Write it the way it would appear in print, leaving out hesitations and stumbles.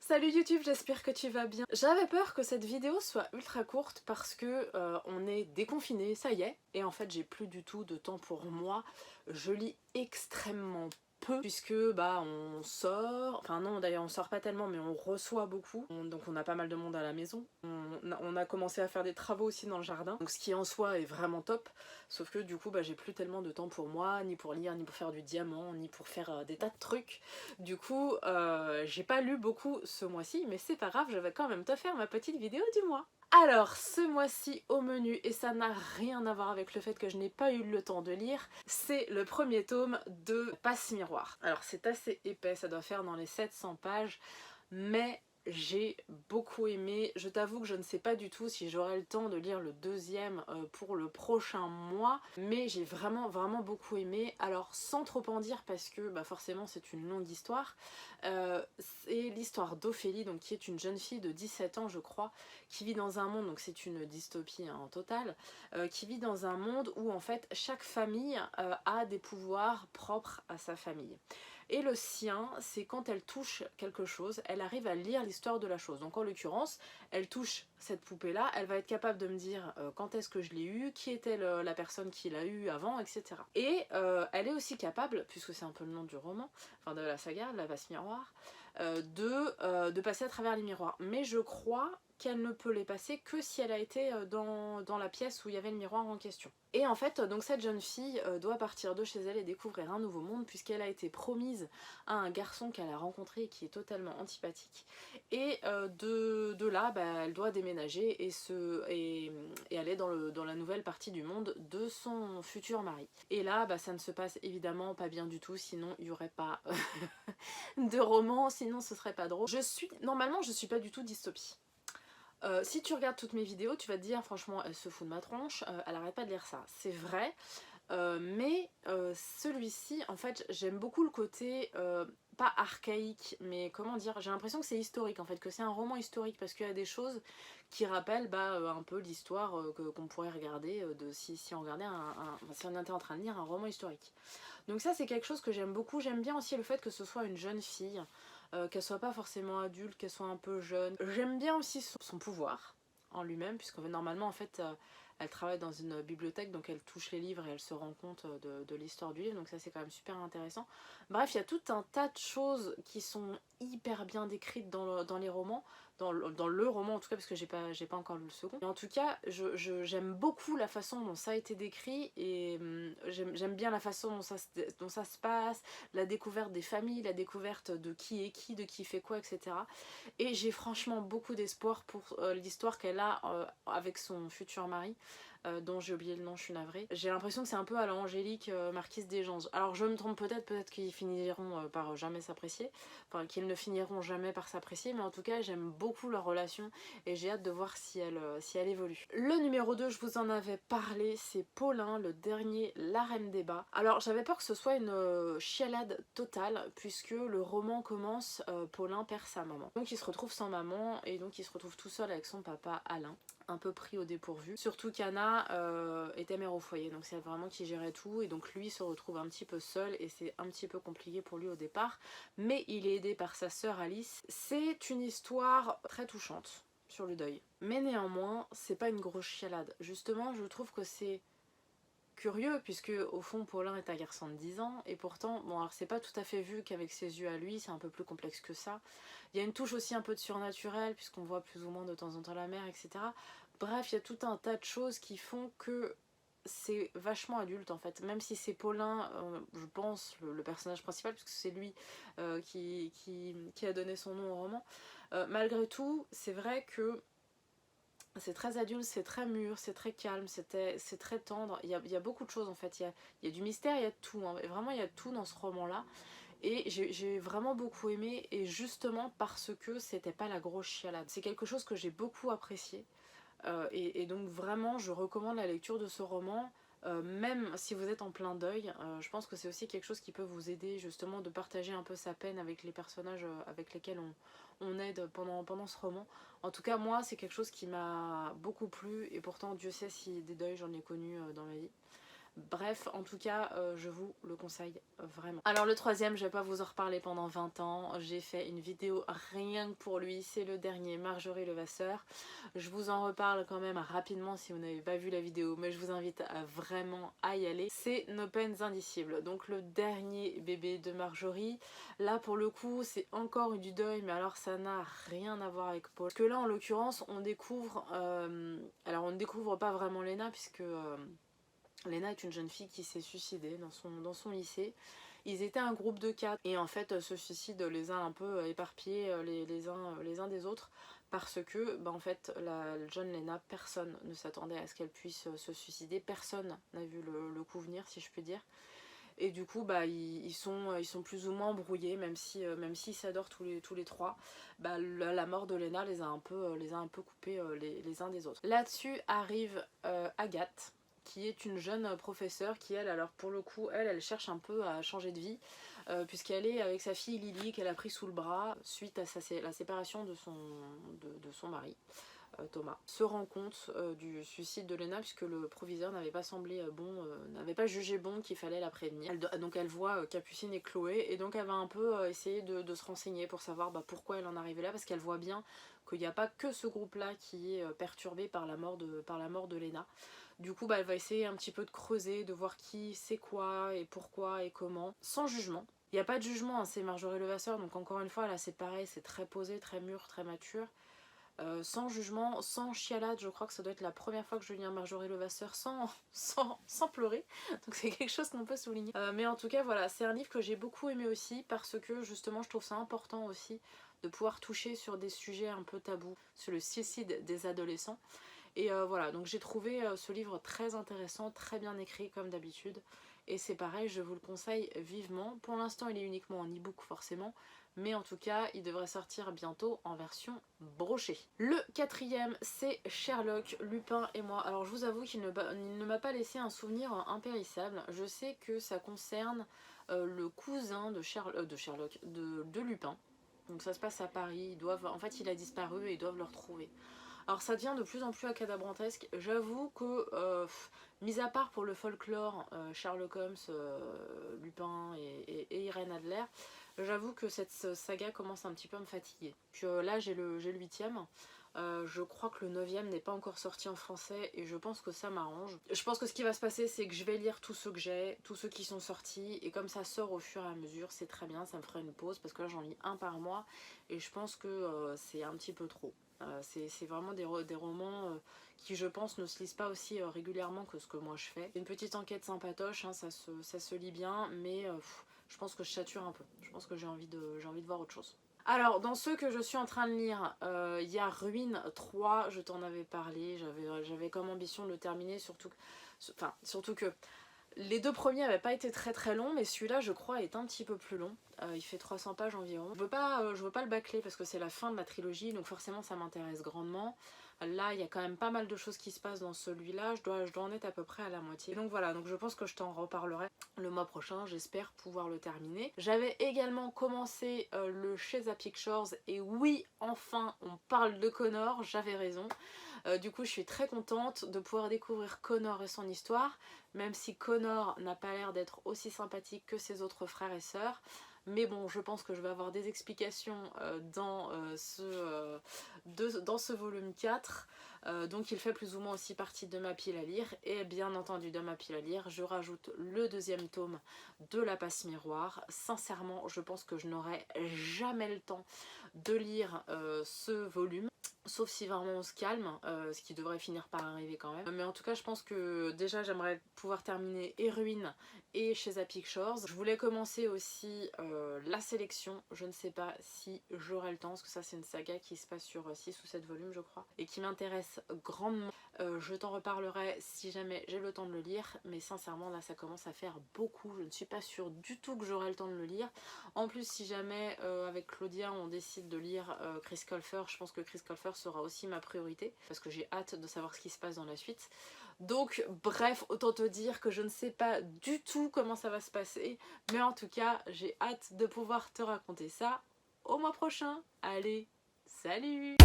Salut YouTube, j'espère que tu vas bien. J'avais peur que cette vidéo soit ultra courte parce que on est déconfiné, ça y est, et en fait j'ai plus du tout de temps pour moi. Je lis extrêmement peu puisque bah on sort, enfin non d'ailleurs on sort pas tellement mais on reçoit beaucoup, donc on a pas mal de monde à la maison. On a commencé à faire des travaux aussi dans le jardin, donc ce qui en soi est vraiment top, sauf que du coup bah j'ai plus tellement de temps pour moi, ni pour lire, ni pour faire du diamant, ni pour faire des tas de trucs. Du coup, j'ai pas lu beaucoup ce mois-ci, mais c'est pas grave, je vais quand même te faire ma petite vidéo du mois. Alors, ce mois-ci au menu, et ça n'a rien à voir avec le fait que je n'ai pas eu le temps de lire, c'est le premier tome de Passe-Miroir. Alors, c'est assez épais, ça doit faire dans les 700 pages, mais j'ai beaucoup aimé. Je t'avoue que je ne sais pas du tout si j'aurai le temps de lire le deuxième pour le prochain mois, mais j'ai vraiment beaucoup aimé. Alors sans trop en dire parce que bah, forcément c'est une longue histoire, c'est l'histoire d'Ophélie, donc qui est une jeune fille de 17 ans je crois, qui vit dans un monde, donc c'est une dystopie hein, en total, qui vit dans un monde où en fait chaque famille a des pouvoirs propres à sa famille. Et le sien, c'est quand elle touche quelque chose, elle arrive à lire l'histoire de la chose. Donc en l'occurrence, elle touche cette poupée-là, elle va être capable de me dire quand est-ce que je l'ai eue, qui était la personne qui l'a eue avant, etc. Et elle est aussi capable, puisque c'est un peu le nom du roman, enfin de la saga, de la Passe-Miroir, de passer à travers les miroirs. Mais je crois qu'elle ne peut les passer que si elle a été dans la pièce où il y avait le miroir en question. Et en fait, donc cette jeune fille doit partir de chez elle et découvrir un nouveau monde puisqu'elle a été promise à un garçon qu'elle a rencontré et qui est totalement antipathique. Et de là, bah, elle doit déménager et aller dans la nouvelle partie du monde de son futur mari. Et là, bah, ça ne se passe évidemment pas bien du tout, sinon il n'y aurait pas de roman, sinon ce serait pas drôle. Normalement, je suis pas du tout dystopie. Si tu regardes toutes mes vidéos, tu vas te dire franchement elle se fout de ma tronche, elle arrête pas de lire ça. C'est vrai, mais celui-ci, en fait, j'aime beaucoup le côté, pas archaïque, mais comment dire, j'ai l'impression que c'est historique en fait, que c'est un roman historique parce qu'il y a des choses qui rappellent bah, un peu l'histoire qu'on pourrait regarder si on regardait si on était en train de lire un roman historique. Donc ça c'est quelque chose que j'aime beaucoup. J'aime bien aussi le fait que ce soit une jeune fille, qu'elle soit pas forcément adulte, qu'elle soit un peu jeune. J'aime bien aussi son pouvoir en lui-même, puisque normalement en fait elle travaille dans une bibliothèque, donc elle touche les livres et elle se rend compte de l'histoire du livre, donc ça c'est quand même super intéressant. Bref, il y a tout un tas de choses qui sont hyper bien décrites dans les romans, dans le roman en tout cas, parce que j'ai pas encore lu le second. Et en tout cas, j'aime beaucoup la façon dont ça a été décrit, et j'aime bien la façon dont ça se passe, la découverte des familles, la découverte de qui est qui, de qui fait quoi, etc. Et j'ai franchement beaucoup d'espoir pour l'histoire qu'elle a avec son futur mari, dont j'ai oublié le nom, je suis navrée. J'ai l'impression que c'est un peu à la Angélique, Marquise des Ganges. Alors je me trompe peut-être qu'ils finiront par jamais s'apprécier, enfin qu'ils ne finiront jamais par s'apprécier, mais en tout cas j'aime beaucoup leur relation et j'ai hâte de voir si elle évolue. Le numéro 2, je vous en avais parlé, c'est Paulin, le dernier La Reine des Bas. Alors j'avais peur que ce soit une chialade totale, puisque le roman commence, Paulin perd sa maman. Donc il se retrouve sans maman et donc il se retrouve tout seul avec son papa Alain, un peu pris au dépourvu. Surtout qu'Anna était mère au foyer, donc c'est elle vraiment qui gérait tout, et donc lui se retrouve un petit peu seul et c'est un petit peu compliqué pour lui au départ, mais il est aidé par sa sœur Alice. C'est une histoire très touchante sur le deuil. Mais néanmoins, c'est pas une grosse chialade. Justement, je trouve que c'est curieux puisque au fond Paulin est un garçon de 10 ans et pourtant, bon alors c'est pas tout à fait vu qu'avec ses yeux à lui, c'est un peu plus complexe que ça. Il y a une touche aussi un peu de surnaturel puisqu'on voit plus ou moins de temps en temps la mère, etc. Bref, il y a tout un tas de choses qui font que c'est vachement adulte en fait, même si c'est Paulin, je pense, le personnage principal, puisque c'est lui qui a donné son nom au roman. Malgré tout, c'est vrai que c'est très adulte, c'est très mûr, c'est très calme, c'est très tendre. Il y a beaucoup de choses en fait. Il y a du mystère, il y a de tout. Hein. Et vraiment, il y a de tout dans ce roman-là. Et j'ai vraiment beaucoup aimé. Et justement parce que c'était pas la grosse chialade. C'est quelque chose que j'ai beaucoup apprécié. Et donc vraiment, je recommande la lecture de ce roman. Même si vous êtes en plein deuil, je pense que c'est aussi quelque chose qui peut vous aider justement de partager un peu sa peine avec les personnages avec lesquels on aide pendant ce roman. En tout cas moi c'est quelque chose qui m'a beaucoup plu et pourtant Dieu sait si des deuils j'en ai connu dans ma vie. Bref, en tout cas, je vous le conseille vraiment. Alors le troisième, je vais pas vous en reparler pendant 20 ans. J'ai fait une vidéo rien que pour lui. C'est le dernier, Marjorie Levasseur. Je vous en reparle quand même rapidement si vous n'avez pas vu la vidéo, mais je vous invite vraiment à y aller. C'est Nos peines indicibles. Donc le dernier bébé de Marjorie. Là pour le coup, c'est encore du deuil, mais alors ça n'a rien à voir avec Paul. Parce que là en l'occurrence, on découvre... alors on ne découvre pas vraiment Léna puisque... Léna est une jeune fille qui s'est suicidée dans son lycée. Ils étaient un groupe de 4 et en fait ce suicide les a un peu éparpillés les uns des autres parce que en fait la jeune Léna, personne ne s'attendait à ce qu'elle puisse se suicider, personne n'a vu le coup venir si je puis dire. Et du coup ils sont plus ou moins embrouillés même s'ils s'adorent tous les trois. La mort de Léna les a un peu coupés les uns des autres. Là-dessus arrive Agathe, qui est une jeune professeure qui elle, alors pour le coup, elle cherche un peu à changer de vie puisqu'elle est avec sa fille Lily qu'elle a pris sous le bras suite à la séparation de son mari. Thomas se rend compte du suicide de Léna puisque le proviseur n'avait pas semblé n'avait pas jugé bon qu'il fallait la prévenir. Donc elle voit Capucine et Chloé et donc elle va un peu essayer de se renseigner pour savoir pourquoi elle en est arrivée là, parce qu'elle voit bien qu'il n'y a pas que ce groupe là qui est perturbé par la mort de Léna. Du coup elle va essayer un petit peu de creuser, de voir qui c'est quoi et pourquoi et comment, sans jugement. Il n'y a pas de jugement, hein, c'est Marjorie Levasseur, donc encore une fois là c'est pareil, c'est très posé, très mûr, très mature. Sans jugement, sans chialade, je crois que ça doit être la première fois que je lis un Marjorie Levasseur sans pleurer, donc c'est quelque chose qu'on peut souligner. Mais en tout cas voilà, c'est un livre que j'ai beaucoup aimé aussi parce que justement je trouve ça important aussi de pouvoir toucher sur des sujets un peu tabous, sur le suicide des adolescents. Et voilà, donc j'ai trouvé ce livre très intéressant, très bien écrit comme d'habitude. Et c'est pareil, je vous le conseille vivement. Pour l'instant il est uniquement en e-book forcément, mais en tout cas il devrait sortir bientôt en version brochée. Le quatrième c'est Sherlock, Lupin et moi. Alors je vous avoue qu'il ne m'a pas laissé un souvenir impérissable. Je sais que ça concerne le cousin de Lupin. Donc ça se passe à Paris, en fait il a disparu et ils doivent le retrouver. Alors ça devient de plus en plus acadabrantesque. J'avoue que, mis à part pour le folklore, Sherlock Holmes, Lupin et Irène Adler, j'avoue que cette saga commence un petit peu à me fatiguer. Puis là j'ai le 8ème. Je crois que le 9ème n'est pas encore sorti en français et je pense que ça m'arrange. Je pense que ce qui va se passer c'est que je vais lire tous ceux que j'ai, tous ceux qui sont sortis, et comme ça sort au fur et à mesure, c'est très bien, ça me ferait une pause parce que là j'en lis un par mois et je pense que c'est un petit peu trop. C'est vraiment des romans qui je pense ne se lisent pas aussi régulièrement que ce que moi je fais. Une petite enquête sympatoche, hein, ça se lit bien, mais je pense que je sature un peu. Je pense que j'ai envie de voir autre chose. Alors dans ceux que je suis en train de lire, il y a Ruine 3, je t'en avais parlé, j'avais comme ambition de le terminer, surtout que les deux premiers n'avaient pas été très longs, mais celui-là je crois est un petit peu plus long. Il fait 300 pages environ. Je veux pas le bâcler parce que c'est la fin de la trilogie, donc forcément ça m'intéresse grandement. Là il y a quand même pas mal de choses qui se passent dans celui-là, je dois en être à peu près à la moitié. Donc voilà, donc je pense que je t'en reparlerai le mois prochain, j'espère pouvoir le terminer. J'avais également commencé le Sheza Pictures, et oui, enfin on parle de Connor, j'avais raison. Du coup je suis très contente de pouvoir découvrir Connor et son histoire, même si Connor n'a pas l'air d'être aussi sympathique que ses autres frères et sœurs. Mais bon, je pense que je vais avoir des explications dans ce volume 4. Donc il fait plus ou moins aussi partie de ma pile à lire. Et bien entendu dans ma pile à lire, je rajoute le 2e tome de La Passe Miroir. Sincèrement, je pense que je n'aurai jamais le temps de lire ce volume. Sauf si vraiment on se calme, ce qui devrait finir par arriver quand même. Mais en tout cas je pense que déjà j'aimerais pouvoir terminer Ruine et Sheza Pictures. Je voulais commencer aussi La Sélection, je ne sais pas si j'aurai le temps, parce que ça c'est une saga qui se passe sur 6 ou 7 volumes je crois, et qui m'intéresse grandement. Je t'en reparlerai si jamais j'ai le temps de le lire, mais sincèrement là ça commence à faire beaucoup, je ne suis pas sûre du tout que j'aurai le temps de le lire. En plus si jamais avec Claudia on décide de lire Chris Colfer, je pense que Chris Colfer sera aussi ma priorité, parce que j'ai hâte de savoir ce qui se passe dans la suite. Donc bref, autant te dire que je ne sais pas du tout comment ça va se passer, mais en tout cas j'ai hâte de pouvoir te raconter ça au mois prochain. Allez, salut!